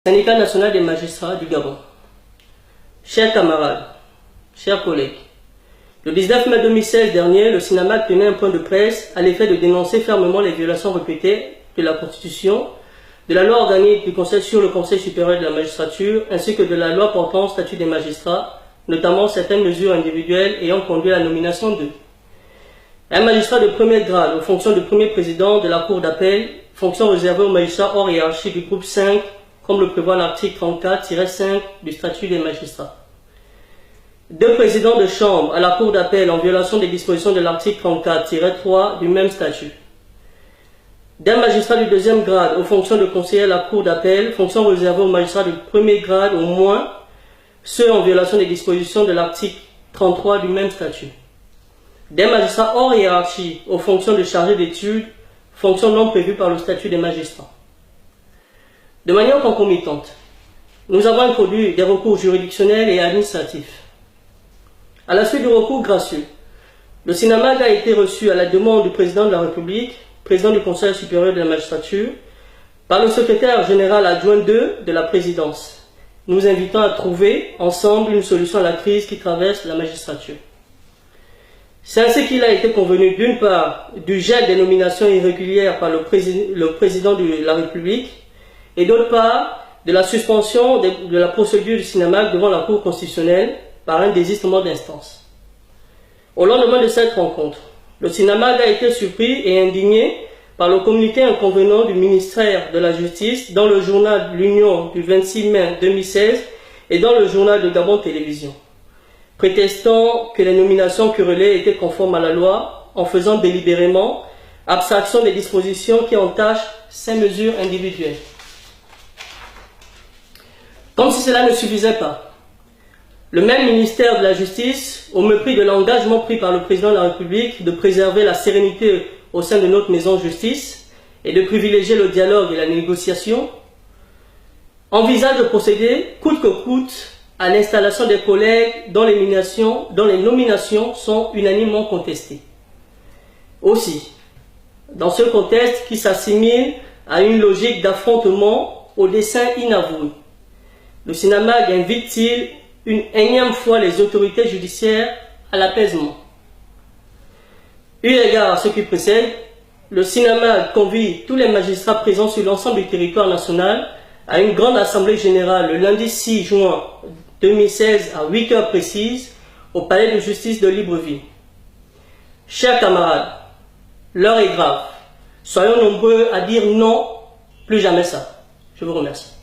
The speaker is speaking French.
Syndicat national des magistrats du Gabon. Chers camarades, chers collègues, le 19 mai 2016 dernier, le SYNAMAG tenait un point de presse à l'effet de dénoncer fermement les violations répétées de la Constitution, de la loi organique du Conseil sur le Conseil supérieur de la magistrature, ainsi que de la loi portant statut des magistrats, notamment certaines mesures individuelles ayant conduit à la nomination d'eux. Un magistrat de premier grade aux fonctions de premier président de la Cour d'appel, fonction réservée aux magistrats hors hiérarchie du groupe 5, comme le prévoit l'article 34-5 du statut des magistrats. Deux présidents de chambre à la Cour d'appel en violation des dispositions de l'article 34-3 du même statut. D'un magistrat du deuxième grade aux fonctions de conseiller à la Cour d'appel, fonction réservée aux magistrats du premier grade au moins, ceux en violation des dispositions de l'article 33 du même statut. Des magistrats hors hiérarchie aux fonctions de chargé d'études, fonction non prévue par le statut des magistrats. De manière concomitante, nous avons introduit des recours juridictionnels et administratifs. À la suite du recours gracieux, le SYNAMAG a été reçu à la demande du président de la République, président du Conseil supérieur de la magistrature, par le secrétaire général adjoint 2 de la présidence, nous invitant à trouver ensemble une solution à la crise qui traverse la magistrature. C'est ainsi qu'il a été convenu d'une part du gel des nominations irrégulières par le président de la République et d'autre part de la suspension de la procédure du SYNAMAG devant la Cour constitutionnelle par un désistement d'instance. Au lendemain de cette rencontre, le SYNAMAG a été surpris et indigné par le communiqué inconvenant du ministère de la Justice dans le journal de l'Union du 26 mai 2016 et dans le journal de Gabon Télévision, prétextant que les nominations querellées étaient conformes à la loi en faisant délibérément abstraction des dispositions qui entachent ces mesures individuelles. Comme si cela ne suffisait pas, le même ministère de la Justice, au mépris de l'engagement pris par le président de la République de préserver la sérénité au sein de notre maison de justice et de privilégier le dialogue et la négociation, envisage de procéder coûte que coûte à l'installation des collègues dont les nominations sont unanimement contestées. Aussi, dans ce contexte qui s'assimile à une logique d'affrontement au dessein inavoué, le SYNAMAG invite-t-il une énième fois les autorités judiciaires à l'apaisement. Eu égard à ce qui précède, le SYNAMAG convie tous les magistrats présents sur l'ensemble du territoire national à une grande assemblée générale le lundi 6 juin 2016 à 8 heures précises au palais de justice de Libreville. Chers camarades, l'heure est grave. Soyons nombreux à dire non, plus jamais ça. Je vous remercie.